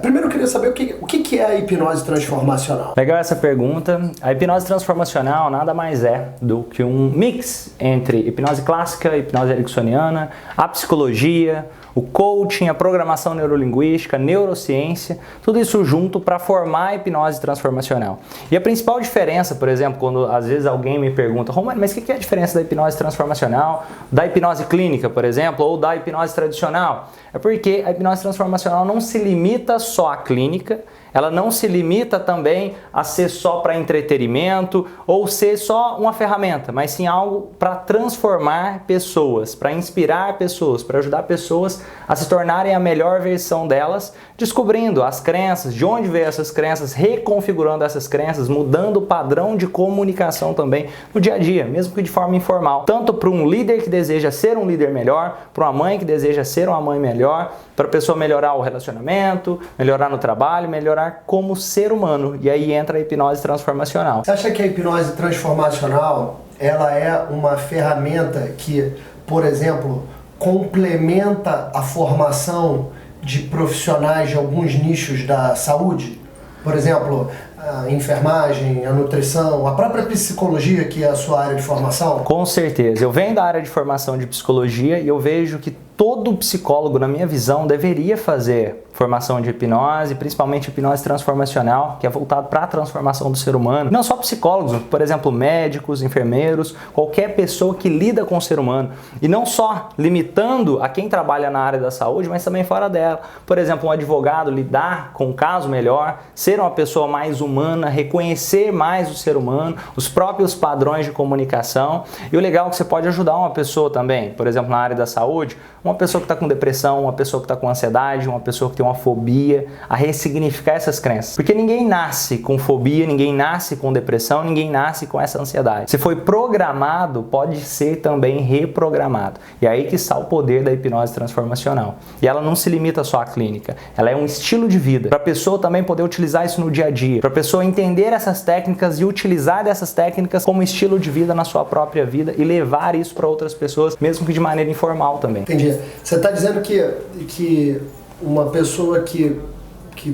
Primeiro eu queria saber o que é a hipnose transformacional. Legal essa pergunta. A hipnose transformacional nada mais é do que um mix entre hipnose clássica, hipnose ericksoniana, a psicologia, o coaching, a programação neurolinguística, a neurociência, tudo isso junto para formar a hipnose transformacional. E a principal diferença, por exemplo, quando às vezes alguém me pergunta, Romano, mas o que é a diferença da hipnose transformacional, da hipnose clínica, por exemplo, ou da hipnose tradicional? É porque a hipnose transformacional não se limita só à clínica, ela não se limita também a ser só para entretenimento ou ser só uma ferramenta, mas sim algo para transformar pessoas, para inspirar pessoas, para ajudar pessoas a se tornarem a melhor versão delas, descobrindo as crenças, de onde veio essas crenças, reconfigurando essas crenças, mudando o padrão de comunicação também no dia a dia, mesmo que de forma informal. Tanto para um líder que deseja ser um líder melhor, para uma mãe que deseja ser uma mãe melhor, para a pessoa melhorar o relacionamento, melhorar no trabalho, melhorar como ser humano. E aí entra a hipnose transformacional. Você acha que a hipnose transformacional ela é uma ferramenta que, por exemplo, complementa a formação de profissionais de alguns nichos da saúde? Por exemplo, a enfermagem, a nutrição, a própria psicologia, que é a sua área de formação? Com certeza. Eu venho da área de formação de psicologia e eu vejo que todo psicólogo, na minha visão, deveria fazer formação de hipnose, principalmente hipnose transformacional, que é voltado para a transformação do ser humano. Não só psicólogos, por exemplo, médicos, enfermeiros, qualquer pessoa que lida com o ser humano. E não só limitando a quem trabalha na área da saúde, mas também fora dela. Por exemplo, um advogado lidar com um caso melhor, ser uma pessoa mais humana, reconhecer mais o ser humano, os próprios padrões de comunicação. E o legal é que você pode ajudar uma pessoa também, por exemplo, na área da saúde, uma pessoa que está com depressão, uma pessoa que está com ansiedade, uma pessoa que tem uma fobia, a ressignificar essas crenças. Porque ninguém nasce com fobia, ninguém nasce com depressão, ninguém nasce com essa ansiedade. Se foi programado, pode ser também reprogramado. E é aí que está o poder da hipnose transformacional. E ela não se limita só à clínica, ela é um estilo de vida. Para a pessoa também poder utilizar isso no dia a dia, para a pessoa entender essas técnicas e utilizar dessas técnicas como estilo de vida na sua própria vida e levar isso para outras pessoas, mesmo que de maneira informal também. Entendi. Você está dizendo que uma pessoa que,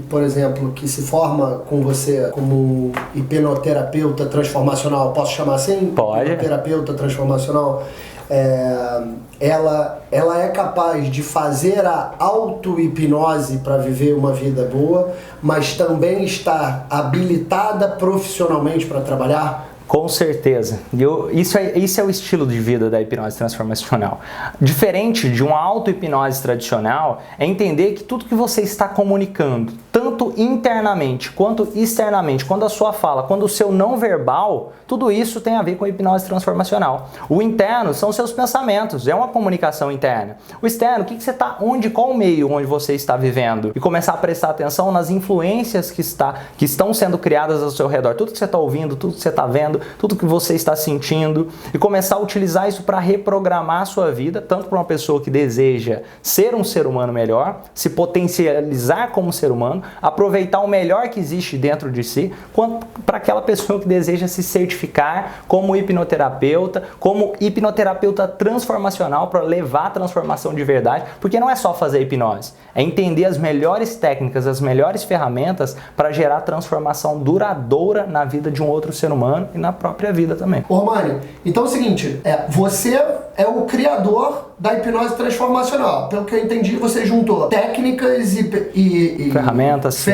por exemplo, que se forma com você como hipnoterapeuta transformacional, posso chamar assim? Pode. Hipnoterapeuta transformacional, ela é capaz de fazer a auto-hipnose para viver uma vida boa, mas também estar habilitada profissionalmente para trabalhar? Com certeza. Isso é o estilo de vida da hipnose transformacional. Diferente de uma auto-hipnose tradicional, é entender que tudo que você está comunicando, tanto internamente quanto externamente, quando a sua fala, quando o seu não verbal, tudo isso tem a ver com a hipnose transformacional. O interno são seus pensamentos, é uma comunicação interna. O externo, o que você está, qual o meio onde você está vivendo? E começar a prestar atenção nas influências que estão sendo criadas ao seu redor. Tudo que você está ouvindo, tudo que você está vendo, tudo que você está sentindo, e começar a utilizar isso para reprogramar a sua vida, tanto para uma pessoa que deseja ser um ser humano melhor, se potencializar como ser humano, aproveitar o melhor que existe dentro de si, quanto para aquela pessoa que deseja se certificar como hipnoterapeuta transformacional para levar a transformação de verdade, porque não é só fazer hipnose, é entender as melhores técnicas, as melhores ferramentas para gerar transformação duradoura na vida de um outro ser humano e na própria vida também. Ô Romani, então é o seguinte, você é o criador da hipnose transformacional. Pelo que eu entendi, você juntou técnicas e ferramentas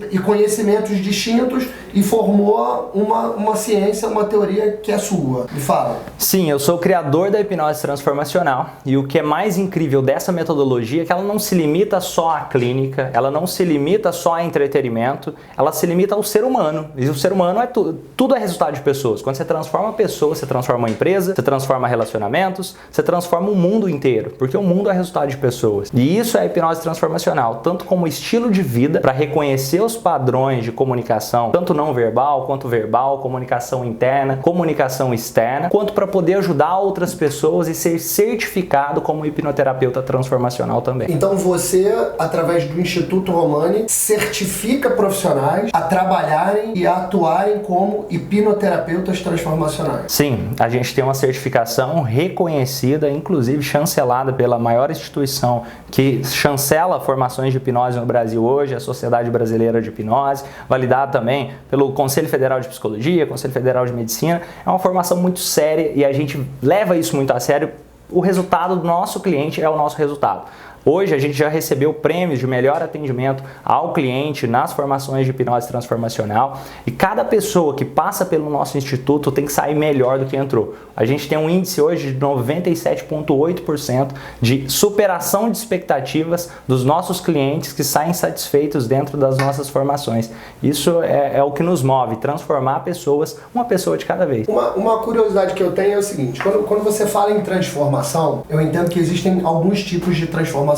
e conhecimentos distintos e formou uma ciência, uma teoria que é sua. Me fala. Sim, eu sou o criador da hipnose transformacional, e o que é mais incrível dessa metodologia é que ela não se limita só à clínica, ela não se limita só a entretenimento, ela se limita ao ser humano. E o ser humano é tudo é resultado de pessoas. Quando você transforma pessoas, você transforma uma empresa, você transforma relacionamentos, você transforma o mundo inteiro, porque o mundo é resultado de pessoas. E isso é a hipnose transformacional, tanto como estilo de vida, para reconhecer os padrões de comunicação, tanto não não verbal, quanto verbal, comunicação interna, comunicação externa, quanto para poder ajudar outras pessoas e ser certificado como hipnoterapeuta transformacional também. Então você, através do Instituto Romani, certifica profissionais a trabalharem e a atuarem como hipnoterapeutas transformacionais. Sim, a gente tem uma certificação reconhecida, inclusive chancelada pela maior instituição que chancela formações de hipnose no Brasil hoje, a Sociedade Brasileira de Hipnose, validada também pelo Conselho Federal de Psicologia, Conselho Federal de Medicina. É uma formação muito séria e a gente leva isso muito a sério. O resultado do nosso cliente é o nosso resultado. Hoje a gente já recebeu prêmios de melhor atendimento ao cliente nas formações de hipnose transformacional e cada pessoa que passa pelo nosso instituto tem que sair melhor do que entrou. A gente tem um índice hoje de 97,8% de superação de expectativas dos nossos clientes que saem satisfeitos dentro das nossas formações. Isso é o que nos move, transformar pessoas, uma pessoa de cada vez. Uma curiosidade que eu tenho é o seguinte, quando você fala em transformação, eu entendo que existem alguns tipos de transformação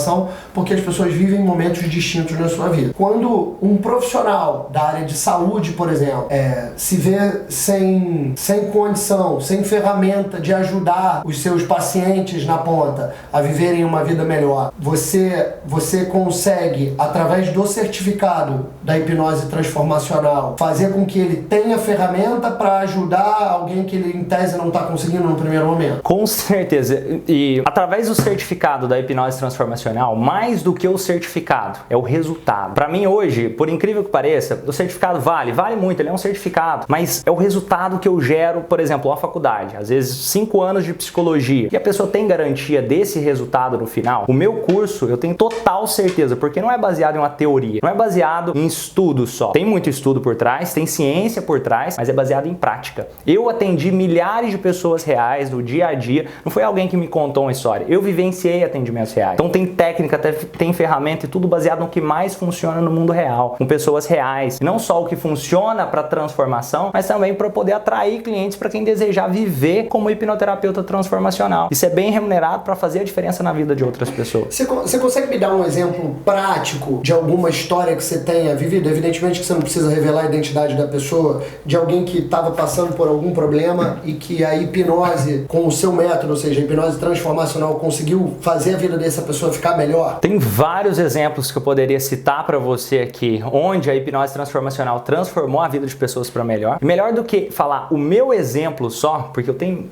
porque as pessoas vivem momentos distintos na sua vida. Quando um profissional da área de saúde, por exemplo, se vê sem condição, sem ferramenta de ajudar os seus pacientes na ponta a viverem uma vida melhor, você consegue, através do certificado da hipnose transformacional, fazer com que ele tenha ferramenta para ajudar alguém que ele, em tese, não está conseguindo no primeiro momento? Com certeza. E através do certificado da hipnose transformacional, mais do que o certificado, é o resultado. Para mim hoje, por incrível que pareça, o certificado vale muito, ele é um certificado, mas é o resultado que eu gero, por exemplo, a faculdade, às vezes 5 anos de psicologia, e a pessoa tem garantia desse resultado no final. O meu curso, eu tenho total certeza, porque não é baseado em uma teoria, não é baseado em estudo só. Tem muito estudo por trás, tem ciência por trás, mas é baseado em prática. Eu atendi milhares de pessoas reais no dia a dia, não foi alguém que me contou uma história, eu vivenciei atendimentos reais. Então tem técnica, tem ferramenta e tudo baseado no que mais funciona no mundo real, com pessoas reais. E não só o que funciona para transformação, mas também para poder atrair clientes para quem desejar viver como hipnoterapeuta transformacional. Isso é bem remunerado para fazer a diferença na vida de outras pessoas. Você consegue me dar um exemplo prático de alguma história que você tenha vivido? Evidentemente que você não precisa revelar a identidade da pessoa, de alguém que estava passando por algum problema e que a hipnose, com o seu método, ou seja, a hipnose transformacional, conseguiu fazer a vida dessa pessoa ficar melhor? Tem vários exemplos que eu poderia citar para você aqui, onde a hipnose transformacional transformou a vida de pessoas para melhor. E melhor do que falar o meu exemplo só, porque eu tenho,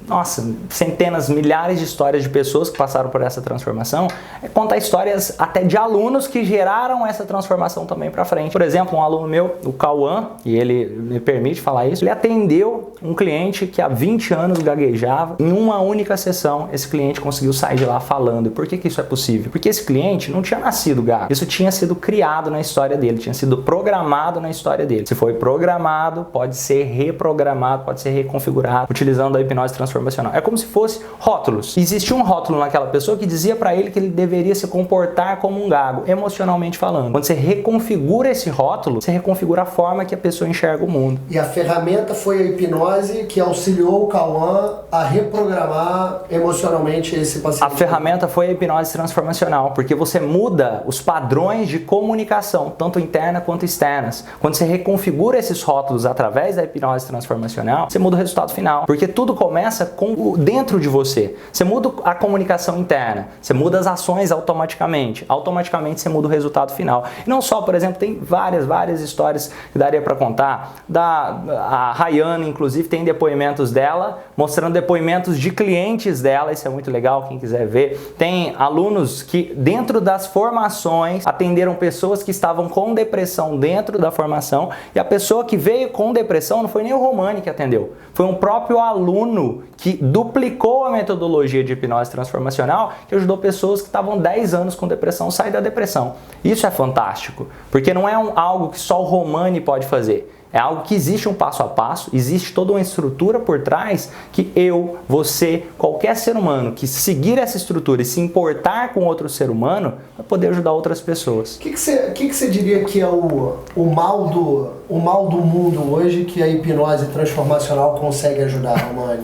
centenas, milhares de histórias de pessoas que passaram por essa transformação, é contar histórias até de alunos que geraram essa transformação também para frente. Por exemplo, um aluno meu, o Cauã, e ele me permite falar isso, ele atendeu um cliente que há 20 anos gaguejava. Em uma única sessão, esse cliente conseguiu sair de lá falando. E por que isso é possível? Porque esse cliente não tinha nascido gago. Isso tinha sido criado na história dele, tinha sido programado na história dele. Se foi programado, pode ser reprogramado, pode ser reconfigurado, utilizando a hipnose transformacional. É como se fosse rótulos. Existia um rótulo naquela pessoa que dizia para ele que ele deveria se comportar como um gago, emocionalmente falando. Quando você reconfigura esse rótulo, você reconfigura a forma que a pessoa enxerga o mundo. E a ferramenta foi a hipnose que auxiliou o Cauã a reprogramar emocionalmente esse paciente. A ferramenta foi a hipnose transformacional, porque você muda os padrões de comunicação, tanto interna quanto externas. Quando você reconfigura esses rótulos através da hipnose transformacional, você muda o resultado final, porque tudo começa dentro de você. Você muda a comunicação interna, você muda as ações automaticamente você muda o resultado final. E não só, por exemplo, tem várias histórias que daria para contar. A Rayane, inclusive, tem depoimentos dela, mostrando depoimentos de clientes dela, isso é muito legal, quem quiser ver. Tem alunos que, dentro das formações, atenderam pessoas que estavam com depressão dentro da formação, e a pessoa que veio com depressão não foi nem o Romani que atendeu, foi um próprio aluno que duplicou a metodologia de hipnose transformacional, que ajudou pessoas que estavam 10 anos com depressão a sair da depressão. Isso é fantástico, porque não é algo que só o Romani pode fazer. É algo que existe um passo a passo, existe toda uma estrutura por trás que eu, você, qualquer ser humano que seguir essa estrutura e se importar com outro ser humano vai poder ajudar outras pessoas. O que você diria que é o mal do mundo hoje que a hipnose transformacional consegue ajudar, Romani?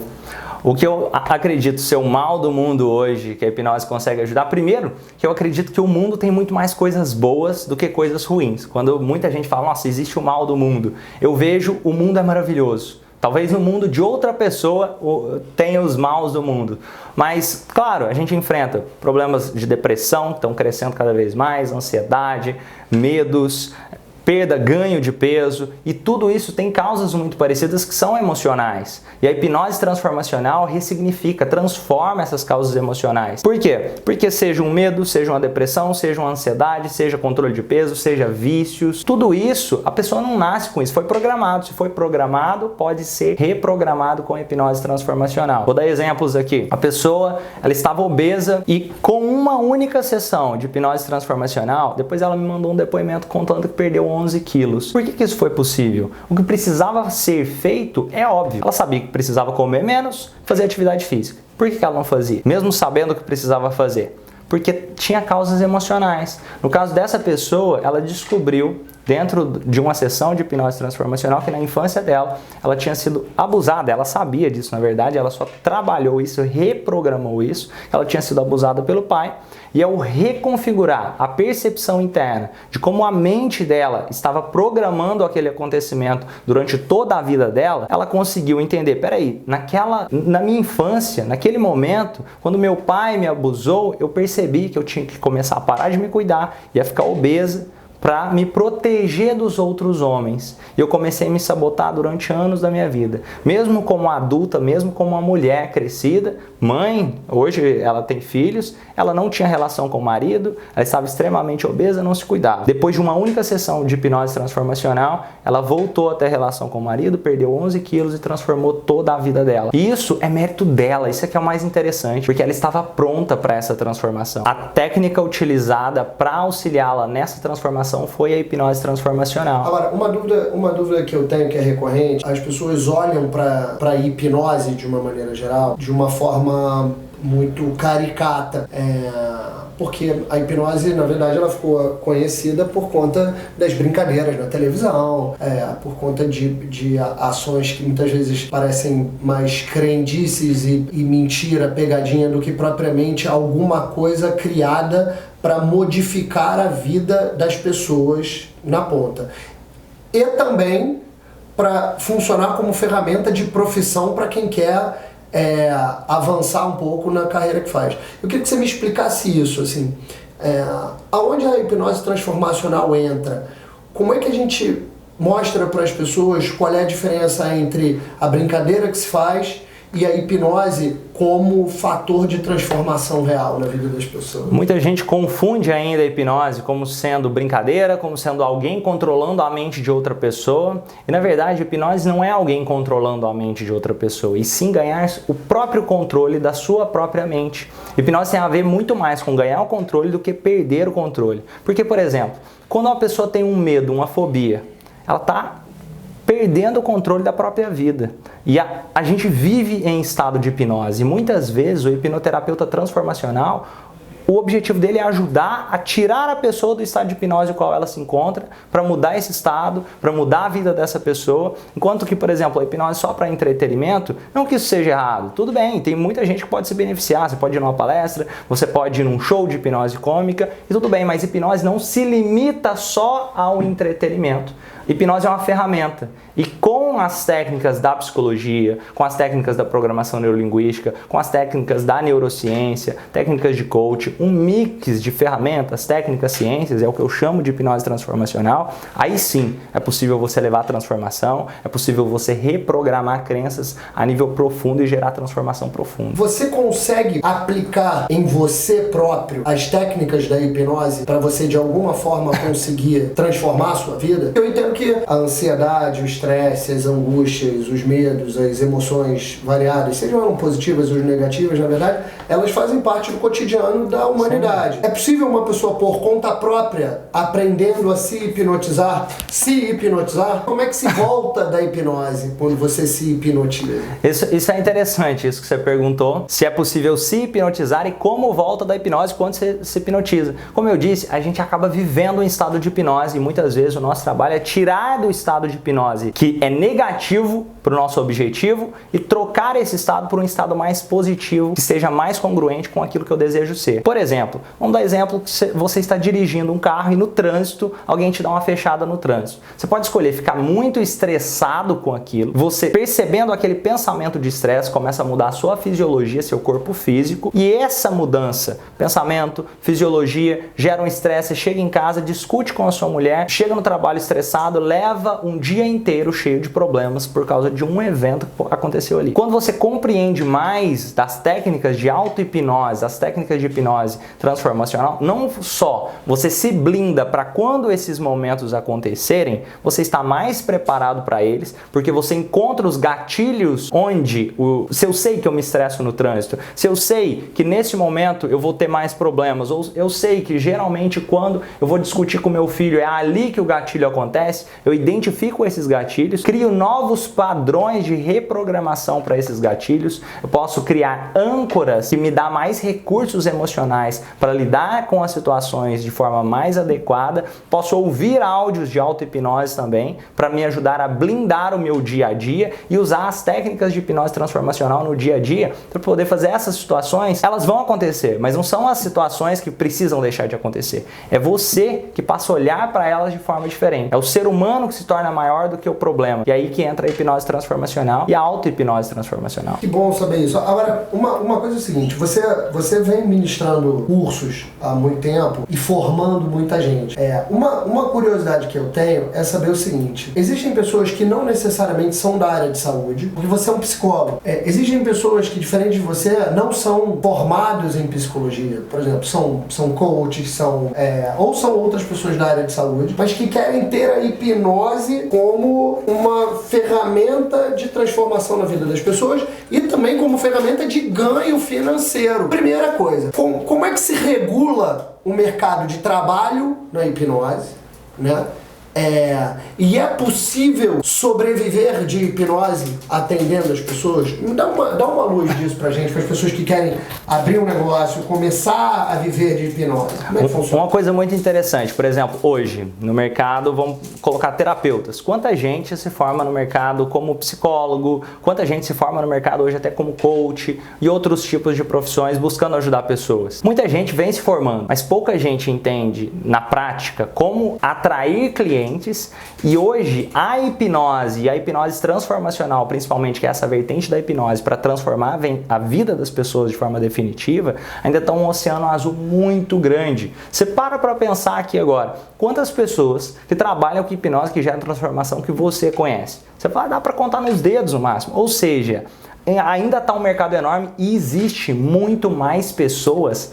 O que eu acredito ser o mal do mundo hoje, que a hipnose consegue ajudar, primeiro, que eu acredito que o mundo tem muito mais coisas boas do que coisas ruins. Quando muita gente fala, nossa, existe o mal do mundo, eu vejo o mundo é maravilhoso. Talvez no mundo de outra pessoa tenha os maus do mundo. Mas, claro, a gente enfrenta problemas de depressão que estão crescendo cada vez mais, ansiedade, medos, perda, ganho de peso, e tudo isso tem causas muito parecidas que são emocionais. E a hipnose transformacional ressignifica, transforma essas causas emocionais. Por quê? Porque seja um medo, seja uma depressão, seja uma ansiedade, seja controle de peso, seja vícios, tudo isso, a pessoa não nasce com isso, foi programado. Se foi programado, pode ser reprogramado com a hipnose transformacional. Vou dar exemplos aqui. A pessoa, ela estava obesa e com uma única sessão de hipnose transformacional, depois ela me mandou um depoimento contando que perdeu 11 quilos. Por que isso foi possível? O que precisava ser feito é óbvio. Ela sabia que precisava comer menos, fazer atividade física. Por que ela não fazia? Mesmo sabendo o que precisava fazer. Porque tinha causas emocionais. No caso dessa pessoa, ela descobriu dentro de uma sessão de hipnose transformacional que na infância dela, ela tinha sido abusada, ela sabia disso na verdade, ela só trabalhou isso, reprogramou isso, ela tinha sido abusada pelo pai, e ao reconfigurar a percepção interna de como a mente dela estava programando aquele acontecimento durante toda a vida dela, ela conseguiu entender, peraí, na minha infância, naquele momento, quando meu pai me abusou, eu percebi que eu tinha que começar a parar de me cuidar, ia ficar obesa, para me proteger dos outros homens. E eu comecei a me sabotar durante anos da minha vida. Mesmo como adulta, mesmo como uma mulher crescida, mãe, hoje ela tem filhos, ela não tinha relação com o marido, ela estava extremamente obesa, não se cuidava. Depois de uma única sessão de hipnose transformacional, ela voltou a ter relação com o marido, perdeu 11 quilos e transformou toda a vida dela. E isso é mérito dela, isso é que é o mais interessante, porque ela estava pronta para essa transformação. A técnica utilizada para auxiliá-la nessa transformação foi a hipnose transformacional. Agora, uma dúvida que eu tenho que é recorrente, as pessoas olham para a hipnose de uma maneira geral, de uma forma muito caricata, porque a hipnose, na verdade, ela ficou conhecida por conta das brincadeiras na televisão, por conta de ações que muitas vezes parecem mais crendices e mentira, pegadinha, do que propriamente alguma coisa criada para modificar a vida das pessoas na ponta. E também para funcionar como ferramenta de profissão para quem quer avançar um pouco na carreira que faz. Eu queria que você me explicasse isso, assim, aonde a hipnose transformacional entra, como é que a gente mostra para as pessoas qual é a diferença entre a brincadeira que se faz e a hipnose como fator de transformação real na vida das pessoas. Muita gente confunde ainda a hipnose como sendo brincadeira, como sendo alguém controlando a mente de outra pessoa. E na verdade, a hipnose não é alguém controlando a mente de outra pessoa, e sim ganhar o próprio controle da sua própria mente. Hipnose tem a ver muito mais com ganhar o controle do que perder o controle. Porque, por exemplo, quando uma pessoa tem um medo, uma fobia, ela está perdendo o controle da própria vida. E a gente vive em estado de hipnose. E muitas vezes o hipnoterapeuta transformacional, o objetivo dele é ajudar a tirar a pessoa do estado de hipnose no qual ela se encontra, para mudar esse estado, para mudar a vida dessa pessoa. Enquanto que, por exemplo, a hipnose só para entretenimento, não que isso seja errado. Tudo bem, tem muita gente que pode se beneficiar. Você pode ir numa palestra, você pode ir num show de hipnose cômica, e tudo bem, mas hipnose não se limita só ao entretenimento. Hipnose é uma ferramenta, e com as técnicas da psicologia, com as técnicas da programação neurolinguística, com as técnicas da neurociência, técnicas de coach, um mix de ferramentas, técnicas, ciências, é o que eu chamo de hipnose transformacional. Aí sim é possível você levar a transformação, é possível você reprogramar crenças a nível profundo e gerar transformação profunda. Você consegue aplicar em você próprio as técnicas da hipnose para você de alguma forma conseguir transformar a sua vida? Eu entendo que a ansiedade, o estresse, as angústias, os medos, as emoções variadas, sejam positivas ou negativas, na verdade, elas fazem parte do cotidiano da humanidade. É possível uma pessoa por conta própria, aprendendo a se hipnotizar? Como é que se volta da hipnose quando você se hipnotiza? Isso é interessante, isso que você perguntou. Se é possível se hipnotizar e como volta da hipnose quando você se hipnotiza. Como eu disse, a gente acaba vivendo um estado de hipnose e muitas vezes o nosso trabalho é tirar do estado de hipnose que é negativo para o nosso objetivo e trocar esse estado por um estado mais positivo, que seja mais congruente com aquilo que eu desejo ser. Por exemplo, vamos dar exemplo que você está dirigindo um carro e no trânsito alguém te dá uma fechada no trânsito. Você pode escolher ficar muito estressado com aquilo, você percebendo aquele pensamento de estresse começa a mudar a sua fisiologia, seu corpo físico, e essa mudança, pensamento, fisiologia, gera um estresse, chega em casa, discute com a sua mulher, chega no trabalho estressado, leva um dia inteiro cheio de problemas por causa de um evento que aconteceu ali. Quando você compreende mais das técnicas de auto-hipnose, das técnicas de hipnose transformacional, não só você se blinda para quando esses momentos acontecerem, você está mais preparado para eles, porque você encontra os gatilhos onde, se eu sei que eu me estresso no trânsito, se eu sei que nesse momento eu vou ter mais problemas, ou eu sei que geralmente quando eu vou discutir com meu filho é ali que o gatilho acontece, eu identifico esses gatilhos, crio novos padrões de reprogramação para esses gatilhos, eu posso criar âncoras que me dá mais recursos emocionais para lidar com as situações de forma mais adequada, posso ouvir áudios de auto-hipnose também para me ajudar a blindar o meu dia a dia e usar as técnicas de hipnose transformacional no dia a dia para poder fazer essas situações. Elas vão acontecer, mas não são as situações que precisam deixar de acontecer. É você que passa a olhar para elas de forma diferente. É o ser humano que se torna maior do que o problema. E aí que entra a hipnose transformacional e a auto-hipnose transformacional. Que bom saber isso. Agora, uma coisa é o seguinte, você vem ministrando cursos há muito tempo e formando muita gente. Uma curiosidade que eu tenho é saber o seguinte, existem pessoas que não necessariamente são da área de saúde, porque você é um psicólogo. Existem pessoas que, diferente de você, não são formados em psicologia. Por exemplo, são coaches, ou são outras pessoas da área de saúde, mas que querem ter a hipnose como uma ferramenta de transformação na vida das pessoas e também como ferramenta de ganho financeiro. Primeira coisa, como é que se regula o mercado de trabalho na hipnose, né? E é possível sobreviver de hipnose atendendo as pessoas? Dá uma luz disso pra gente, para as pessoas que querem abrir um negócio, começar a viver de hipnose. Como é que funciona? Uma coisa muito interessante, por exemplo, hoje no mercado vamos colocar terapeutas. Quanta gente se forma no mercado como psicólogo, quanta gente se forma no mercado hoje até como coach e outros tipos de profissões buscando ajudar pessoas. Muita gente vem se formando, mas pouca gente entende na prática como atrair clientes. E hoje a hipnose e a hipnose transformacional, principalmente, que é essa vertente da hipnose para transformar a vida das pessoas de forma definitiva, ainda está um oceano azul muito grande. Você para pensar aqui agora, quantas pessoas que trabalham com hipnose que geram transformação que você conhece? Você fala, dá para contar nos dedos no máximo. Ou seja, ainda está um mercado enorme e existe muito mais pessoas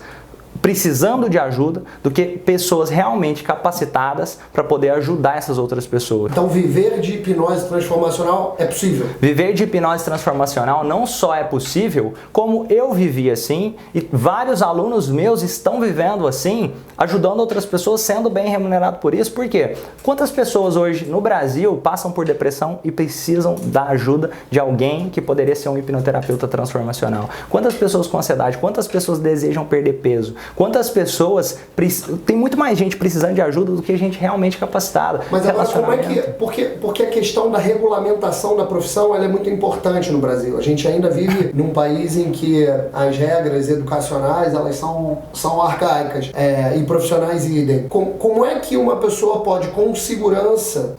precisando de ajuda do que pessoas realmente capacitadas para poder ajudar essas outras pessoas. Então viver de hipnose transformacional é possível? Viver de hipnose transformacional não só é possível, como eu vivi assim e vários alunos meus estão vivendo assim, ajudando outras pessoas, sendo bem remunerado por isso. Por quê? Quantas pessoas hoje no Brasil passam por depressão e precisam da ajuda de alguém que poderia ser um hipnoterapeuta transformacional? Quantas pessoas com ansiedade? Quantas pessoas desejam perder peso? Quantas pessoas... Tem muito mais gente precisando de ajuda do que gente realmente capacitada. Mas agora como é que... Porque a questão da regulamentação da profissão ela é muito importante no Brasil. A gente ainda vive num país em que as regras educacionais elas são arcaicas e profissionais idem. Como é que uma pessoa pode com segurança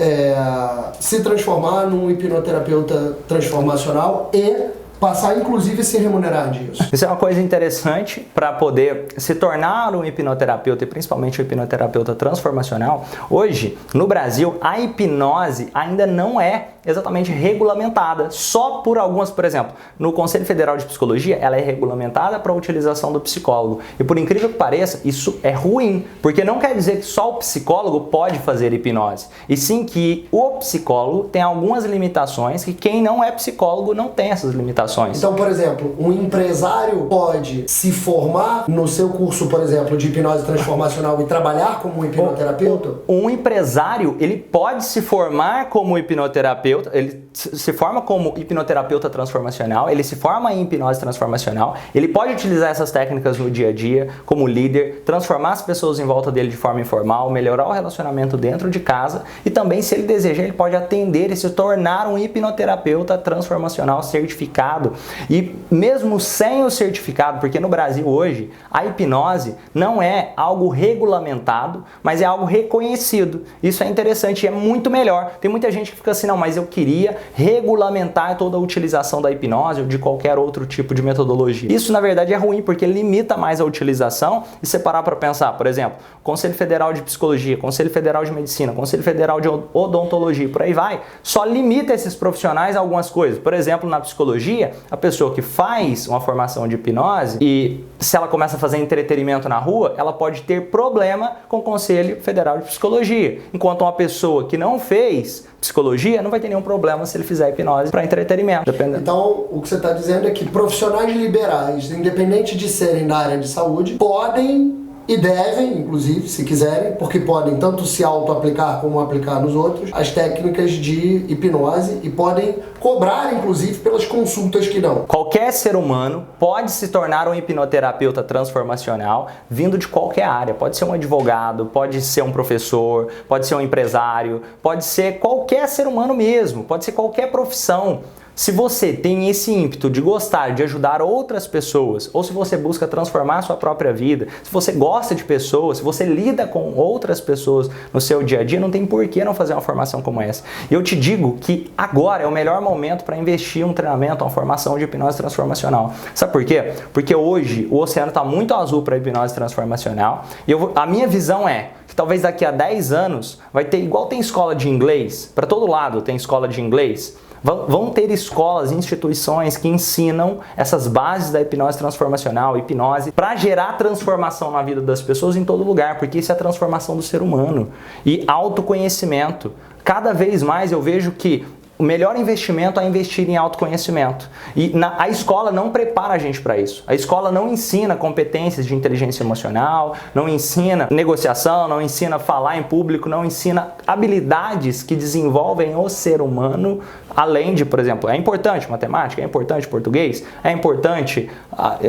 se transformar num hipnoterapeuta transformacional e passar, inclusive, a se remunerar disso? Isso é uma coisa interessante para poder se tornar um hipnoterapeuta e principalmente um hipnoterapeuta transformacional. Hoje, no Brasil, a hipnose ainda não é exatamente regulamentada, só por algumas, por exemplo, no Conselho Federal de Psicologia, ela é regulamentada para a utilização do psicólogo. E por incrível que pareça, isso é ruim, porque não quer dizer que só o psicólogo pode fazer hipnose, e sim que o psicólogo tem algumas limitações que quem não é psicólogo não tem essas limitações. aplicações. Então, por exemplo, um empresário pode se formar no seu curso, por exemplo, de hipnose transformacional e trabalhar como um hipnoterapeuta? Um empresário, ele pode se formar como hipnoterapeuta, ele se forma como hipnoterapeuta transformacional, ele se forma em hipnose transformacional, ele pode utilizar essas técnicas no dia a dia como líder, transformar as pessoas em volta dele de forma informal, melhorar o relacionamento dentro de casa e também, se ele desejar, ele pode atender e se tornar um hipnoterapeuta transformacional certificado. E mesmo sem o certificado, porque no Brasil hoje a hipnose não é algo regulamentado, mas é algo reconhecido. Isso é interessante e é muito melhor. Tem muita gente que fica assim, não, mas eu queria regulamentar toda a utilização da hipnose ou de qualquer outro tipo de metodologia. Isso, na verdade, é ruim, porque limita mais a utilização. E se parar para pensar, por exemplo, Conselho Federal de Psicologia, Conselho Federal de Medicina, Conselho Federal de Odontologia, por aí vai, só limita esses profissionais a algumas coisas. Por exemplo, na psicologia, a pessoa que faz uma formação de hipnose e se ela começa a fazer entretenimento na rua, ela pode ter problema com o Conselho Federal de Psicologia. Enquanto uma pessoa que não fez psicologia não vai ter nenhum problema se ele fizer hipnose para entretenimento. Dependendo. Então, o que você está dizendo é que profissionais liberais, independente de serem da área de saúde, podem e devem, inclusive, se quiserem, porque podem tanto se auto-aplicar como aplicar nos outros, as técnicas de hipnose e podem cobrar, inclusive, pelas consultas que dão. Qualquer ser humano pode se tornar um hipnoterapeuta transformacional vindo de qualquer área. Pode ser um advogado, pode ser um professor, pode ser um empresário, pode ser qualquer ser humano mesmo, pode ser qualquer profissão. Se você tem esse ímpeto de gostar de ajudar outras pessoas, ou se você busca transformar a sua própria vida, se você gosta de pessoas, se você lida com outras pessoas no seu dia a dia, não tem por que não fazer uma formação como essa. E eu te digo que agora é o melhor momento para investir em um treinamento, uma formação de hipnose transformacional. Sabe por quê? Porque hoje o oceano está muito azul para a hipnose transformacional e a minha visão é que talvez daqui a 10 anos vai ter, igual tem escola de inglês, para todo lado tem escola de inglês, vão ter escolas, instituições que ensinam essas bases da hipnose transformacional, hipnose, para gerar transformação na vida das pessoas em todo lugar, porque isso é a transformação do ser humano. E autoconhecimento. Cada vez mais eu vejo que o melhor investimento é investir em autoconhecimento. E a escola não prepara a gente para isso. A escola não ensina competências de inteligência emocional, não ensina negociação, não ensina falar em público, não ensina habilidades que desenvolvem o ser humano, além de, por exemplo, é importante matemática, é importante português, é importante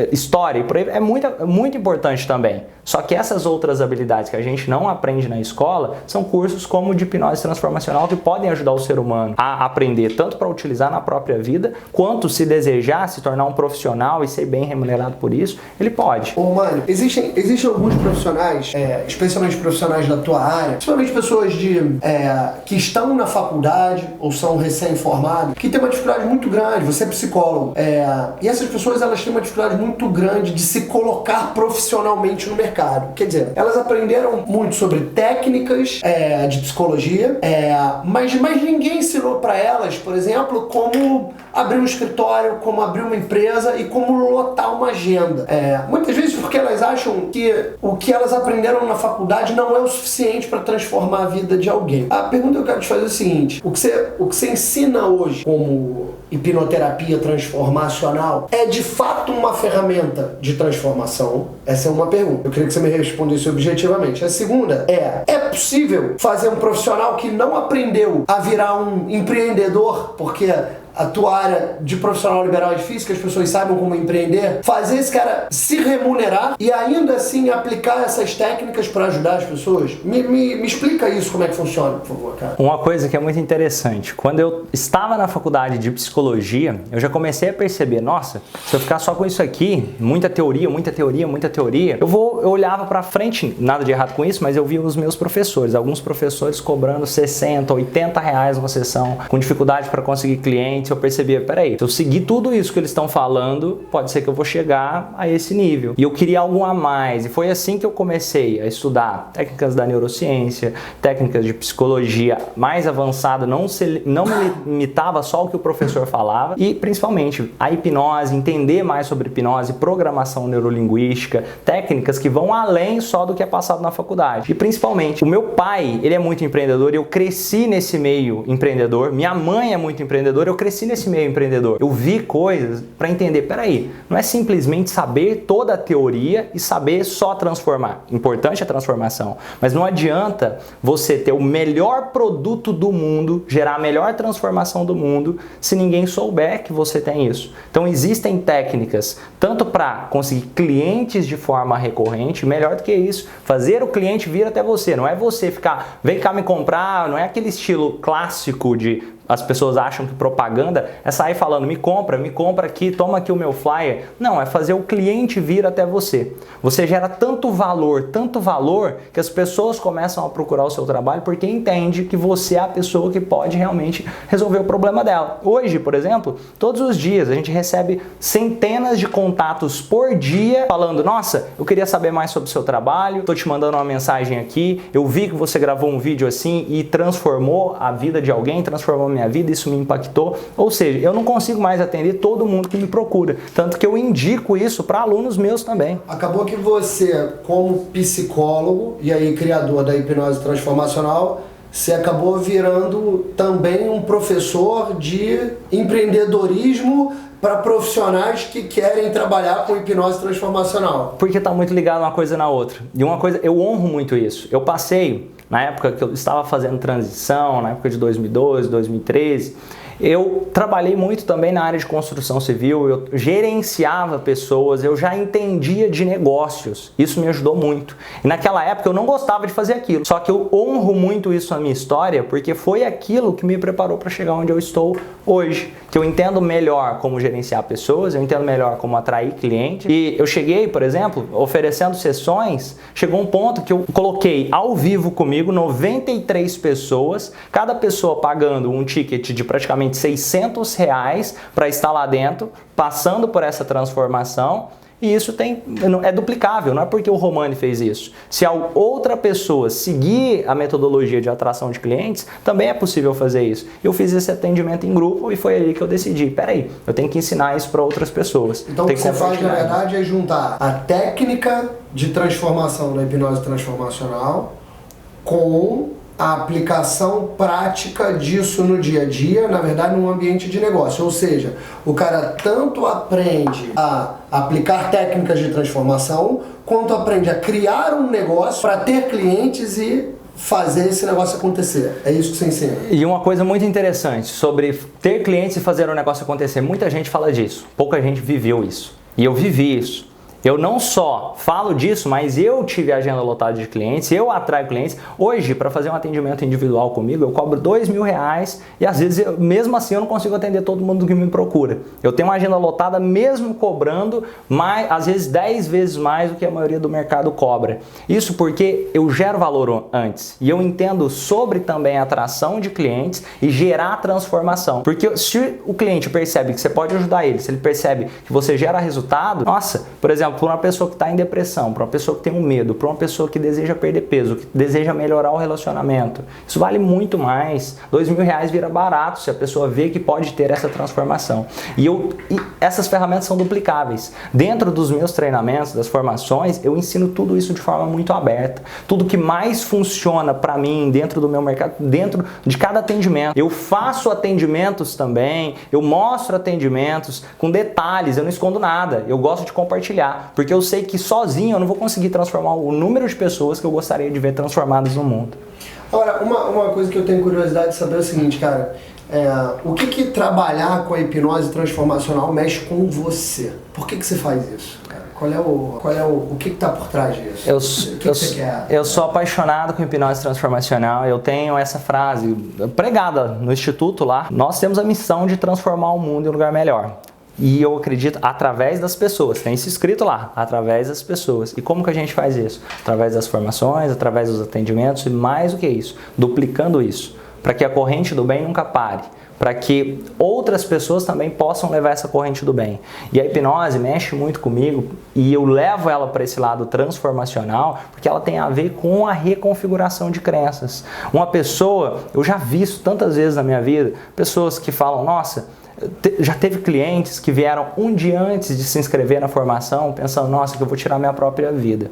história, é muito importante também. Só que essas outras habilidades que a gente não aprende na escola são cursos como o de hipnose transformacional que podem ajudar o ser humano a aprender tanto para utilizar na própria vida, quanto se desejar se tornar um profissional e ser bem remunerado por isso, ele pode. Ô, Mano, existem alguns profissionais, especialmente profissionais da tua área, principalmente pessoas que estão na faculdade ou são recém-formados, que têm uma dificuldade muito grande, você é psicólogo, e essas pessoas elas têm uma dificuldade muito grande de se colocar profissionalmente no mercado. Quer dizer, elas aprenderam muito sobre técnicas de psicologia, mas ninguém ensinou para elas, por exemplo, como abrir um escritório, como abrir uma empresa e como lotar uma agenda. Muitas vezes porque elas acham que o que elas aprenderam na faculdade não é o suficiente para transformar a vida de alguém. A pergunta que eu quero te fazer é o seguinte: o que você ensina hoje como hipnoterapia transformacional é de fato uma ferramenta de transformação? Essa é uma pergunta. Eu queria que você me respondesse objetivamente. A segunda é possível fazer um profissional que não aprendeu a virar um empreendedor, porque a tua área de profissional liberal é difícil, que as pessoas saibam como empreender, fazer esse cara se remunerar e ainda assim aplicar essas técnicas para ajudar as pessoas? Me explica isso, como é que funciona, por favor, cara. Uma coisa que é muito interessante, quando eu estava na faculdade de psicologia, eu já comecei a perceber, nossa, se eu ficar só com isso aqui, muita teoria, eu olhava para frente, nada de errado com isso, mas eu via os meus professores, alguns professores cobrando 60, 80 reais uma sessão, com dificuldade para conseguir clientes. Eu percebia, peraí, se eu seguir tudo isso que eles estão falando, pode ser que eu vou chegar a esse nível. E eu queria algo a mais. E foi assim que eu comecei a estudar técnicas da neurociência, técnicas de psicologia mais avançada, não me limitava só ao que o professor falava, e principalmente a hipnose, entender mais sobre hipnose, programação neurolinguística, técnicas que vão além só do que é passado na faculdade. E principalmente, o meu pai, ele é muito empreendedor, eu cresci nesse meio empreendedor, minha mãe é muito empreendedora, eu cresci cresci nesse meio empreendedor. Eu vi coisas para entender, peraí, não é simplesmente saber toda a teoria e saber só transformar. Importante a transformação, mas não adianta você ter o melhor produto do mundo, gerar a melhor transformação do mundo, se ninguém souber que você tem isso. Então existem técnicas, tanto para conseguir clientes de forma recorrente, melhor do que isso, fazer o cliente vir até você, não é você ficar, vem cá me comprar, não é aquele estilo clássico de as pessoas acham que propaganda é sair falando me compra aqui, toma aqui o meu flyer. Não, é fazer o cliente vir até você. Você gera tanto valor, que as pessoas começam a procurar o seu trabalho porque entende que você é a pessoa que pode realmente resolver o problema dela. Hoje, por exemplo, todos os dias a gente recebe centenas de contatos por dia falando, nossa, eu queria saber mais sobre o seu trabalho, tô te mandando uma mensagem aqui, eu vi que você gravou um vídeo assim e transformou a vida de alguém, transformou minha vida, isso me impactou. Ou seja, eu não consigo mais atender todo mundo que me procura. Tanto que eu indico isso para alunos meus também. Acabou que você, como psicólogo e aí criador da hipnose transformacional, você acabou virando também um professor de empreendedorismo para profissionais que querem trabalhar com hipnose transformacional. Porque está muito ligado uma coisa na outra. E uma coisa, eu honro muito isso. Eu passei, na época que eu estava fazendo transição, na época de 2012, 2013, eu trabalhei muito também na área de construção civil, eu gerenciava pessoas, eu já entendia de negócios, isso me ajudou muito. E naquela época eu não gostava de fazer aquilo, só que eu honro muito isso na minha história, porque foi aquilo que me preparou para chegar onde eu estou hoje, que eu entendo melhor como gerenciar pessoas, eu entendo melhor como atrair clientes. E eu cheguei, por exemplo, oferecendo sessões, chegou um ponto que eu coloquei ao vivo comigo 93 pessoas, cada pessoa pagando um ticket de praticamente R$600 para estar lá dentro, passando por essa transformação. E isso é duplicável, não é porque o Romani fez isso. Se a outra pessoa seguir a metodologia de atração de clientes, também é possível fazer isso. Eu fiz esse atendimento em grupo e foi ali que eu decidi, peraí, eu tenho que ensinar isso para outras pessoas. Então o que você faz, na verdade, é juntar a técnica de transformação da hipnose transformacional com a aplicação prática disso no dia a dia, na verdade, num ambiente de negócio. Ou seja, o cara tanto aprende a aplicar técnicas de transformação, quanto aprende a criar um negócio para ter clientes e fazer esse negócio acontecer. É isso que você ensina. E uma coisa muito interessante sobre ter clientes e fazer o negócio acontecer. Muita gente fala disso, pouca gente viveu isso. E eu vivi isso. Eu não só falo disso, mas eu tive a agenda lotada de clientes, eu atraio clientes. Hoje, para fazer um atendimento individual comigo, eu cobro R$2.000 e às vezes, mesmo assim, eu não consigo atender todo mundo que me procura. Eu tenho uma agenda lotada mesmo cobrando, às vezes 10 vezes mais do que a maioria do mercado cobra. Isso porque eu gero valor antes e eu entendo sobre também a atração de clientes e gerar transformação. Porque se o cliente percebe que você pode ajudar ele, se ele percebe que você gera resultado, nossa, por exemplo, para uma pessoa que está em depressão, para uma pessoa que tem um medo, para uma pessoa que deseja perder peso, que deseja melhorar o relacionamento, isso vale muito mais. R$2.000 vira barato se a pessoa vê que pode ter essa transformação. E essas ferramentas são duplicáveis. Dentro dos meus treinamentos, das formações, eu ensino tudo isso de forma muito aberta. Tudo que mais funciona para mim dentro do meu mercado, dentro de cada atendimento. Eu faço atendimentos também, eu mostro atendimentos com detalhes, eu não escondo nada. Eu gosto de compartilhar. Porque eu sei que sozinho eu não vou conseguir transformar o número de pessoas que eu gostaria de ver transformadas no mundo. Agora, uma coisa que eu tenho curiosidade de saber é o seguinte, cara. O que trabalhar com a hipnose transformacional mexe com você? Por que você faz isso? O que está por trás disso? Você quer? Eu sou apaixonado com hipnose transformacional. Eu tenho essa frase pregada no instituto lá. Nós temos a missão de transformar o mundo em um lugar melhor. E eu acredito através das pessoas, tem isso escrito lá, através das pessoas. E como que a gente faz isso? Através das formações, através dos atendimentos e mais do que isso, duplicando isso, para que a corrente do bem nunca pare, para que outras pessoas também possam levar essa corrente do bem. E a hipnose mexe muito comigo e eu levo ela para esse lado transformacional porque ela tem a ver com a reconfiguração de crenças. Uma pessoa, eu já vi isso tantas vezes na minha vida, pessoas que falam, nossa, já teve clientes que vieram um dia antes de se inscrever na formação pensando, nossa, que eu vou tirar minha própria vida.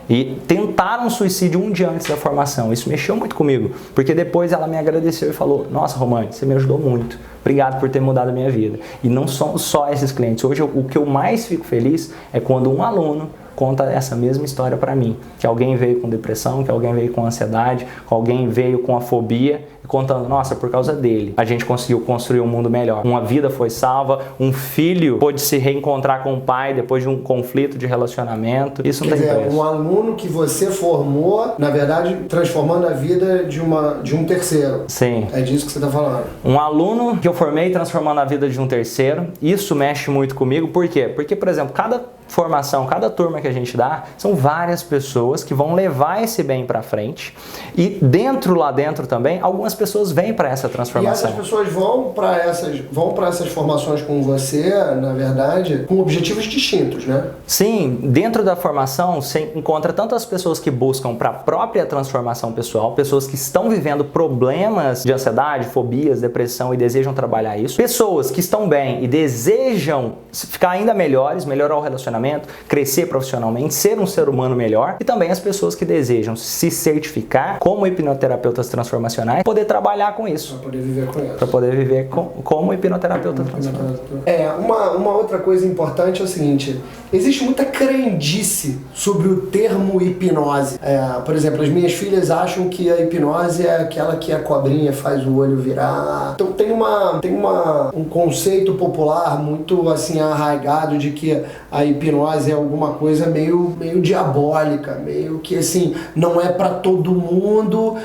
E tentaram suicídio um dia antes da formação. Isso mexeu muito comigo, porque depois ela me agradeceu e falou, nossa, Romani, você me ajudou muito. obrigado por ter mudado a minha vida. E não são só esses clientes. Hoje, o que eu mais fico feliz é quando um aluno conta essa mesma história para mim, que alguém veio com depressão, que alguém veio com ansiedade, que alguém veio com a fobia e contando, nossa, por causa dele, a gente conseguiu construir um mundo melhor. Uma vida foi salva, um filho pôde se reencontrar com o pai depois de um conflito de relacionamento. Isso não tem preço. Um aluno que você formou, na verdade, transformando a vida de um terceiro. Sim. É disso que você está falando. Um aluno que eu formei transformando a vida de um terceiro, isso mexe muito comigo. Por quê? Porque, por exemplo, cada formação, cada turma que a gente dá, são várias pessoas que vão levar esse bem para frente e lá dentro também, algumas pessoas vêm para essa transformação. E essas pessoas vão para essas formações com você, na verdade, com objetivos distintos, né? Sim, dentro da formação você encontra tanto as pessoas que buscam para a própria transformação pessoal, pessoas que estão vivendo problemas de ansiedade, fobias, depressão e desejam trabalhar isso, pessoas que estão bem e desejam ficar ainda melhores, melhorar o relacionamento, crescer profissionalmente, ser um ser humano melhor, e também as pessoas que desejam se certificar como hipnoterapeutas transformacionais, poder trabalhar com isso. Para poder viver com isso. Para poder viver como hipnoterapeuta transformacional. Uma outra coisa importante é o seguinte, existe muita crendice sobre o termo hipnose. Por exemplo, as minhas filhas acham que a hipnose é aquela que a cobrinha faz o olho virar. Então tem um conceito popular muito assim arraigado de que a hipnose é alguma coisa meio diabólica, meio que assim, não é para todo mundo,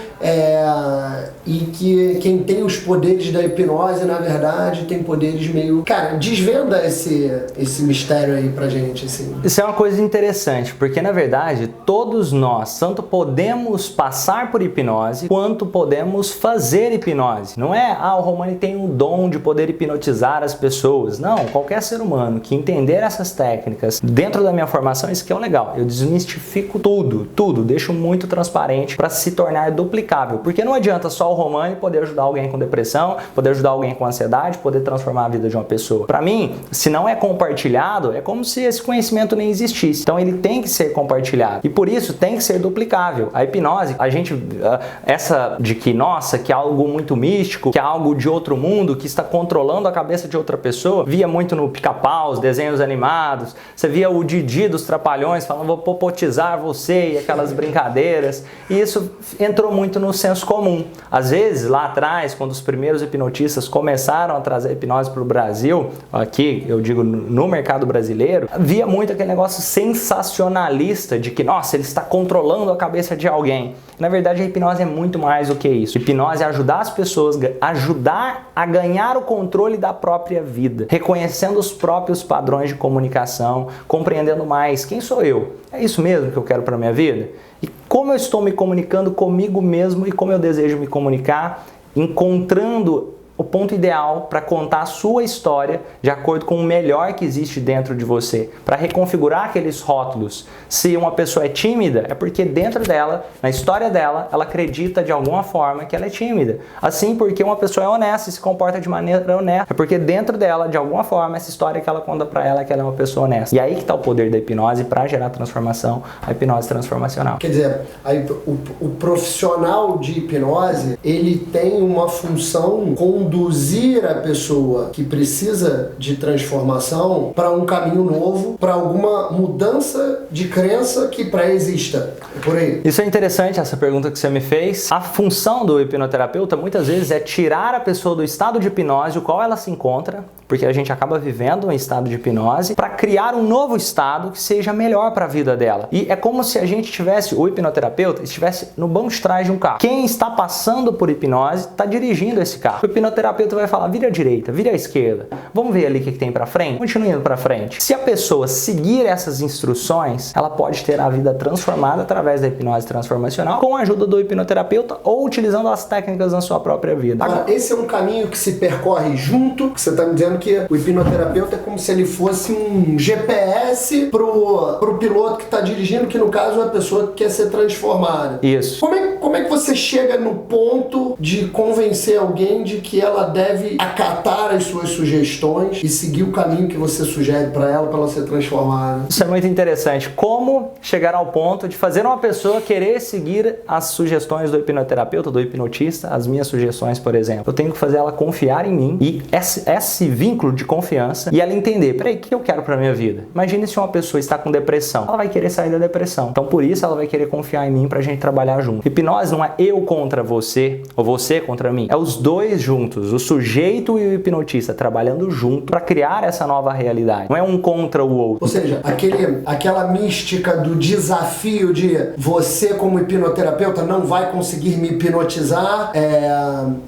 e que quem tem os poderes da hipnose, na verdade, tem poderes meio... Cara, desvenda esse mistério aí pra gente, assim. Isso é uma coisa interessante, porque na verdade, todos nós, tanto podemos passar por hipnose, quanto podemos fazer hipnose. Não é, o Romani tem um dom de poder hipnotizar as pessoas. Não, qualquer ser humano que entender essas técnicas dentro da minha formação, isso que é o legal. Eu desmistifico tudo, deixo muito transparente para se tornar duplicável. Porque não adianta só o Romani poder ajudar alguém com depressão, poder ajudar alguém com ansiedade, poder transformar a vida de uma pessoa. Para mim, se não é compartilhado, é como se esse conhecimento nem existisse. Então ele tem que ser compartilhado. E por isso tem que ser duplicável. A hipnose, a gente, essa de que, nossa, que é algo muito místico, que é algo de outro mundo, que está controlando a cabeça de outra pessoa, via muito no Pica-Pau, os desenhos animados, você via o Didi dos Trapalhões falando, vou popotizar você e aquelas brincadeiras. E isso entrou muito no senso comum. Às vezes, lá atrás, quando os primeiros hipnotistas começaram a trazer a hipnose para o Brasil, aqui eu digo no mercado brasileiro, via muito aquele negócio sensacionalista de que, nossa, ele está controlando a cabeça de alguém. Na verdade, a hipnose é muito mais do que isso. Hipnose é ajudar as pessoas, ajudar a ganhar o controle da própria vida, reconhecendo os próprios padrões de comunicação, compreendendo mais quem sou eu. É isso mesmo que eu quero para minha vida? E como eu estou me comunicando comigo mesmo e como eu desejo me comunicar, encontrando o ponto ideal para contar a sua história de acordo com o melhor que existe dentro de você, para reconfigurar aqueles rótulos. Se uma pessoa é tímida, é porque dentro dela, na história dela, ela acredita de alguma forma que ela é tímida. Assim, porque uma pessoa é honesta e se comporta de maneira honesta, é porque dentro dela, de alguma forma, essa história que ela conta para ela é que ela é uma pessoa honesta. E aí que está o poder da hipnose para gerar transformação, a hipnose transformacional. Quer dizer, aí, o profissional de hipnose, ele tem uma função conduzir a pessoa que precisa de transformação para um caminho novo, para alguma mudança de crença que pré-exista. É por aí. Isso é interessante, essa pergunta que você me fez. A função do hipnoterapeuta muitas vezes é tirar a pessoa do estado de hipnose, o qual ela se encontra, porque a gente acaba vivendo um estado de hipnose, para criar um novo estado que seja melhor para a vida dela. E é como se a gente tivesse, o hipnoterapeuta estivesse no banco de trás de um carro. Quem está passando por hipnose está dirigindo esse carro. O hipnoterapeuta vai falar, vira à direita, vira à esquerda, vamos ver ali o que tem para frente, continue indo para frente. Se a pessoa seguir essas instruções, ela pode ter a vida transformada através da hipnose transformacional, com a ajuda do hipnoterapeuta ou utilizando as técnicas na sua própria vida. Agora, esse é um caminho que se percorre junto, que você está me dizendo que o hipnoterapeuta é como se ele fosse um GPS pro piloto que está dirigindo, que no caso é a pessoa que quer ser transformada. Isso. Como é que você chega no ponto de convencer alguém de que ela deve acatar as suas sugestões e seguir o caminho que você sugere para ela ser transformada. Isso é muito interessante. Como chegar ao ponto de fazer uma pessoa querer seguir as sugestões do hipnoterapeuta, do hipnotista, as minhas sugestões, por exemplo. Eu tenho que fazer ela confiar em mim e esse vínculo de confiança e ela entender, peraí, o que eu quero para minha vida? Imagine se uma pessoa está com depressão. Ela vai querer sair da depressão. Então, por isso, ela vai querer confiar em mim pra gente trabalhar junto. Hipnose não é eu contra você ou você contra mim. É os dois juntos, o sujeito e o hipnotista trabalhando junto para criar essa nova realidade. Não é um contra o outro. Ou seja, aquela mística do desafio de você como hipnoterapeuta não vai conseguir me hipnotizar,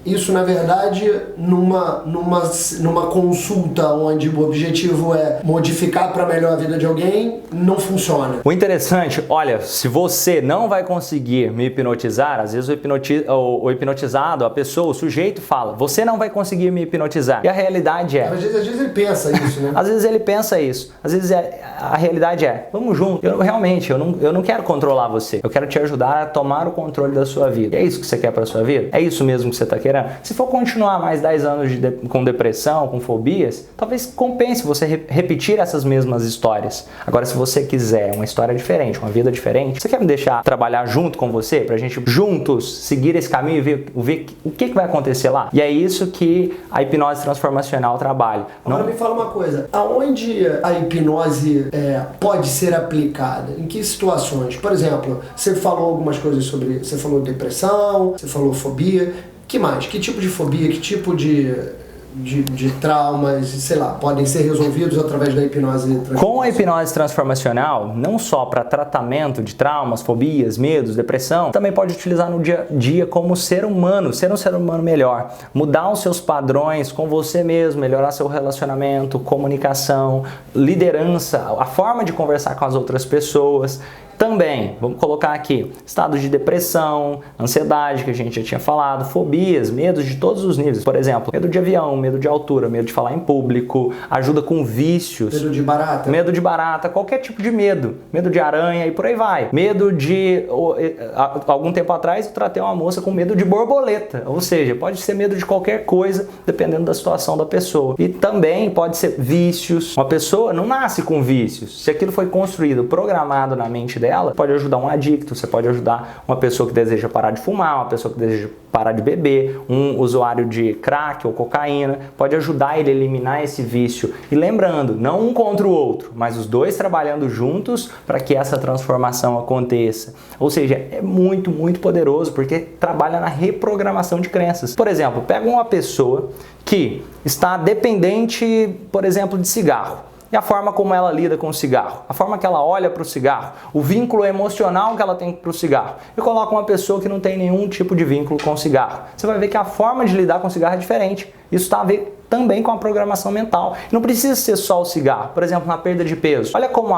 isso na verdade numa consulta onde o objetivo é modificar para melhor a vida de alguém, não funciona. O interessante, olha, se você não vai conseguir me hipnotizar, às vezes o hipnotizado, a pessoa, o sujeito fala, você não vai conseguir me hipnotizar. E a realidade é... Às vezes ele pensa isso, né? Às vezes ele pensa isso. Às vezes a realidade é, vamos junto. Eu não quero controlar você. Eu quero te ajudar a tomar o controle da sua vida. É isso que você quer para sua vida? É isso mesmo que você está querendo? Se for continuar mais 10 anos com depressão, com fobias, talvez compense você repetir essas mesmas histórias. Agora, se você quiser uma história diferente, uma vida diferente, você quer me deixar trabalhar junto com você, pra gente juntos seguir esse caminho e ver o que vai acontecer lá? E é isso que a hipnose transformacional trabalha. Agora me fala uma coisa, aonde a hipnose pode ser aplicada? Em que situações? Por exemplo, você falou algumas coisas sobre, você falou depressão, você falou fobia, que mais? Que tipo de fobia, que tipo de traumas, sei lá, podem ser resolvidos através da hipnose transformacional? Com a hipnose transformacional, não só para tratamento de traumas, fobias, medos, depressão, também pode utilizar no dia a dia como ser humano, ser um ser humano melhor, mudar os seus padrões com você mesmo, melhorar seu relacionamento, comunicação, liderança, a forma de conversar com as outras pessoas. Também, vamos colocar aqui, estados de depressão, ansiedade, que a gente já tinha falado, fobias, medos de todos os níveis. Por exemplo, medo de avião, medo de altura, medo de falar em público, ajuda com vícios. Medo de barata. Medo de barata, qualquer tipo de medo. Medo de aranha e por aí vai. Medo de... Algum tempo atrás eu tratei uma moça com medo de borboleta. Ou seja, pode ser medo de qualquer coisa, dependendo da situação da pessoa. E também pode ser vícios. Uma pessoa não nasce com vícios. Se aquilo foi construído, programado na mente dela, pode ajudar um adicto, você pode ajudar uma pessoa que deseja parar de fumar, uma pessoa que deseja parar de beber, um usuário de crack ou cocaína, pode ajudar ele a eliminar esse vício. E lembrando, não um contra o outro, mas os dois trabalhando juntos para que essa transformação aconteça. Ou seja, é muito, muito poderoso porque trabalha na reprogramação de crenças. Por exemplo, pega uma pessoa que está dependente, por exemplo, de cigarro. E a forma como ela lida com o cigarro, a forma que ela olha para o cigarro, o vínculo emocional que ela tem para o cigarro. E coloca uma pessoa que não tem nenhum tipo de vínculo com o cigarro. Você vai ver que a forma de lidar com o cigarro é diferente. Isso está a ver também com a programação mental. Não precisa ser só o cigarro. Por exemplo, na perda de peso. Olha como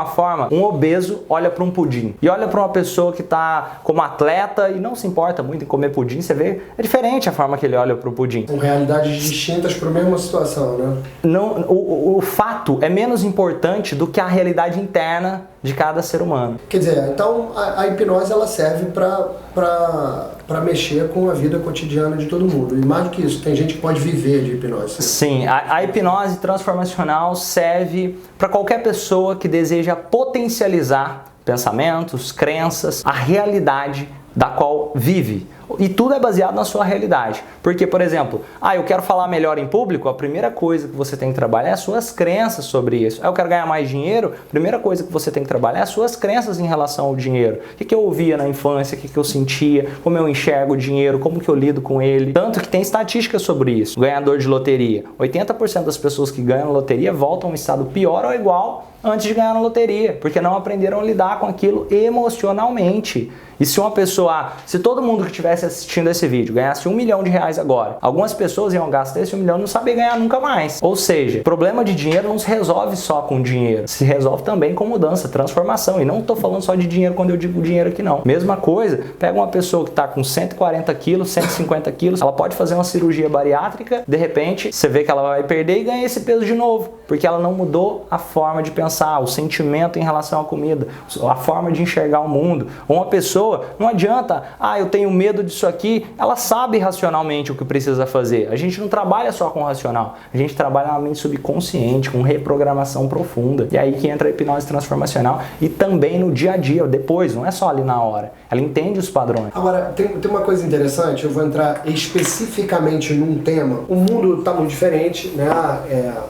um obeso olha para um pudim. E olha para uma pessoa que está como atleta e não se importa muito em comer pudim. Você vê, é diferente a forma que ele olha para o pudim. São realidades distintas para a mesma situação, né? Não, o fato é menos importante do que a realidade interna de cada ser humano. Quer dizer, então a hipnose ela serve para mexer com a vida cotidiana de todo mundo. E mais do que isso, tem gente que pode viver de hipnose. Sim, a hipnose transformacional serve para qualquer pessoa que deseja potencializar pensamentos, crenças, a realidade da qual vive. E tudo é baseado na sua realidade. Porque, por exemplo, eu quero falar melhor em público, a primeira coisa que você tem que trabalhar é as suas crenças sobre isso. Eu quero ganhar mais dinheiro, a primeira coisa que você tem que trabalhar é as suas crenças em relação ao dinheiro. O que eu ouvia na infância, o que eu sentia, como eu enxergo o dinheiro, como que eu lido com ele. Tanto que tem estatísticas sobre isso. Ganhador de loteria. 80% das pessoas que ganham na loteria voltam a um estado pior ou igual antes de ganhar na loteria, porque não aprenderam a lidar com aquilo emocionalmente. E se uma pessoa, se todo mundo que estivesse assistindo esse vídeo ganhasse R$1 milhão agora, algumas pessoas iam gastar esse R$1 milhão e não saber ganhar nunca mais. Ou seja, problema de dinheiro não se resolve só com dinheiro, se resolve também com mudança, transformação. E não estou falando só de dinheiro quando eu digo dinheiro aqui não. Mesma coisa, pega uma pessoa que está com 140 quilos, 150 quilos, ela pode fazer uma cirurgia bariátrica, de repente você vê que ela vai perder e ganha esse peso de novo, porque ela não mudou a forma de pensar pensar, o sentimento em relação à comida, a forma de enxergar o mundo. Uma pessoa, não adianta, eu tenho medo disso aqui, ela sabe racionalmente o que precisa fazer. A gente não trabalha só com o racional, a gente trabalha na mente subconsciente, com reprogramação profunda. E aí que entra a hipnose transformacional e também no dia a dia, depois, não é só ali na hora. Ela entende os padrões. Agora, tem uma coisa interessante, eu vou entrar especificamente num tema. O mundo está muito diferente, né?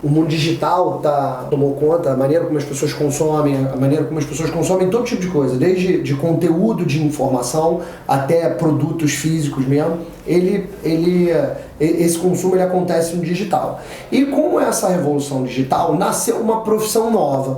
O mundo digital tomou conta, a maneira como as pessoas consomem, a maneira como as pessoas consomem todo tipo de coisa, desde de conteúdo de informação até produtos físicos mesmo. Esse consumo ele acontece no digital. E com essa revolução digital, nasceu uma profissão nova,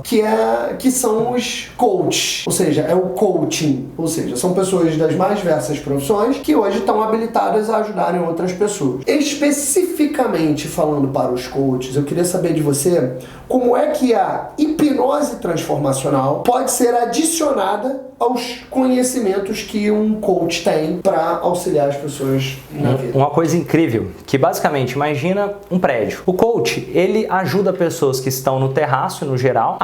que são os coaches, ou seja, é o coaching, ou seja, são pessoas das mais diversas profissões que hoje estão habilitadas a ajudarem outras pessoas. Especificamente falando para os coaches, eu queria saber de você como é que a hipnose transformacional pode ser adicionada aos conhecimentos que um coach tem para auxiliar as pessoas na vida. Uma coisa incrível, que basicamente, imagina um prédio. O coach, ele ajuda pessoas que estão no terraço, no geral,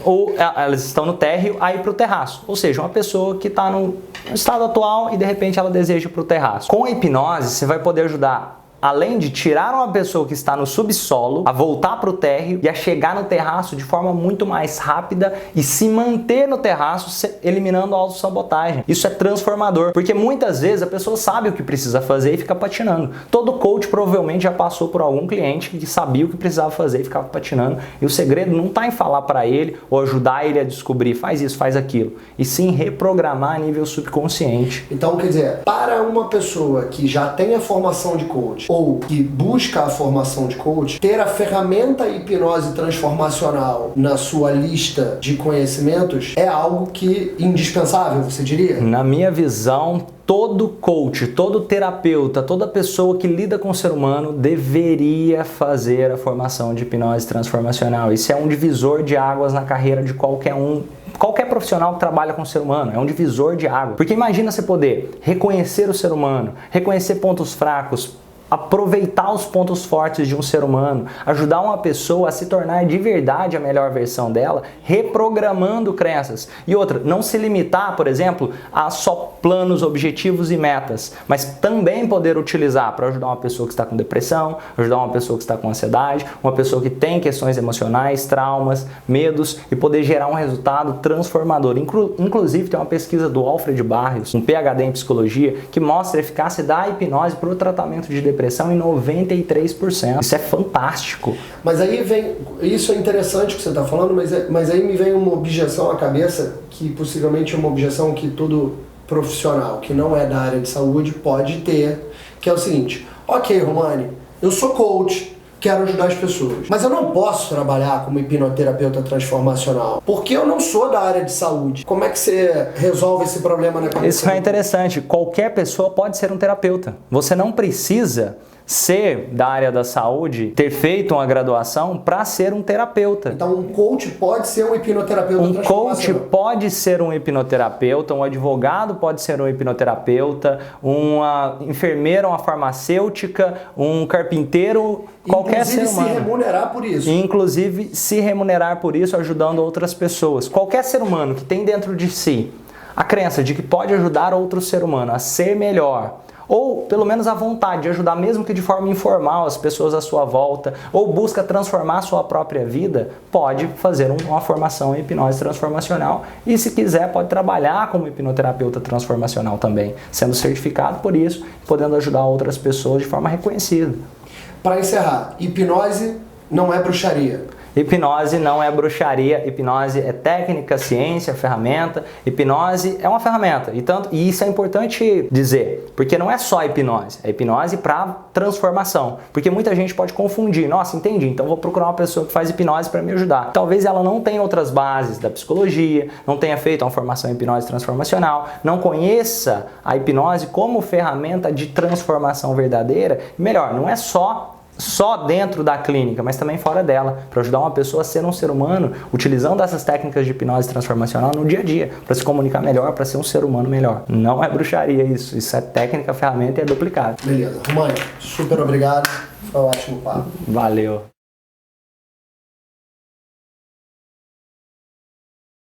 ou elas estão no térreo, a ir para o terraço. Ou seja, uma pessoa que está no estado atual e de repente ela deseja ir para o terraço. Com a hipnose, você vai poder ajudar, além de tirar uma pessoa que está no subsolo, a voltar para o térreo e a chegar no terraço de forma muito mais rápida e se manter no terraço, eliminando a autossabotagem. Isso é transformador, porque muitas vezes a pessoa sabe o que precisa fazer e fica patinando. Todo coach provavelmente já passou por algum cliente que sabia o que precisava fazer e ficava patinando. E o segredo não está em falar para ele ou ajudar ele a descobrir, faz isso, faz aquilo, e sim reprogramar a nível subconsciente. Então, quer dizer, para uma pessoa que já tem a formação de coach ou que busca a formação de coach, ter a ferramenta hipnose transformacional na sua lista de conhecimentos é algo que indispensável, você diria? Na minha visão, todo coach, todo terapeuta, toda pessoa que lida com o ser humano deveria fazer a formação de hipnose transformacional. Isso é um divisor de águas na carreira de qualquer profissional que trabalha com o ser humano, é um divisor de água. Porque imagina você poder reconhecer o ser humano, reconhecer pontos fracos, aproveitar os pontos fortes de um ser humano, ajudar uma pessoa a se tornar de verdade a melhor versão dela, reprogramando crenças. E outra, não se limitar, por exemplo, a só planos, objetivos e metas, mas também poder utilizar para ajudar uma pessoa que está com depressão, ajudar uma pessoa que está com ansiedade, uma pessoa que tem questões emocionais, traumas, medos, e poder gerar um resultado transformador. Inclusive, tem uma pesquisa do Alfred Barrios, um PhD em psicologia, que mostra a eficácia da hipnose para o tratamento de depressão em 93%. Isso é fantástico. Mas aí isso é interessante o que você está falando, mas aí me vem uma objeção à cabeça, que possivelmente é uma objeção que todo profissional que não é da área de saúde pode ter, que é o seguinte: ok, Romani, eu sou coach, quero ajudar as pessoas, mas eu não posso trabalhar como hipnoterapeuta transformacional, porque eu não sou da área de saúde. Como é que você resolve esse problema na cabeça? Isso é interessante. Qualquer pessoa pode ser um terapeuta. Você não precisa ser da área da saúde, ter feito uma graduação para ser um terapeuta. Então um coach pode ser um hipnoterapeuta transformacional. Um coach pode ser um hipnoterapeuta, um advogado pode ser um hipnoterapeuta, uma enfermeira, uma farmacêutica, um carpinteiro, qualquer ser humano. Inclusive se remunerar por isso. Inclusive se remunerar por isso, ajudando outras pessoas. Qualquer ser humano que tem dentro de si a crença de que pode ajudar outro ser humano a ser melhor, ou pelo menos a vontade de ajudar, mesmo que de forma informal, as pessoas à sua volta, ou busca transformar a sua própria vida, pode fazer uma formação em hipnose transformacional e, se quiser, pode trabalhar como hipnoterapeuta transformacional também, sendo certificado por isso, podendo ajudar outras pessoas de forma reconhecida. Para encerrar, hipnose não é bruxaria. Hipnose não é bruxaria, hipnose é técnica, ciência, ferramenta. Hipnose é uma ferramenta, e isso é importante dizer, porque não é só hipnose, é hipnose para transformação. Porque muita gente pode confundir, nossa, entendi, então vou procurar uma pessoa que faz hipnose para me ajudar. Talvez ela não tenha outras bases da psicologia, não tenha feito uma formação em hipnose transformacional, não conheça a hipnose como ferramenta de transformação verdadeira. Melhor, não é só dentro da clínica, mas também fora dela, para ajudar uma pessoa a ser um ser humano, utilizando essas técnicas de hipnose transformacional no dia a dia, para se comunicar melhor, para ser um ser humano melhor. Não é bruxaria isso é técnica, ferramenta e é duplicado. Beleza. Romani, super obrigado, foi um ótimo papo. Valeu.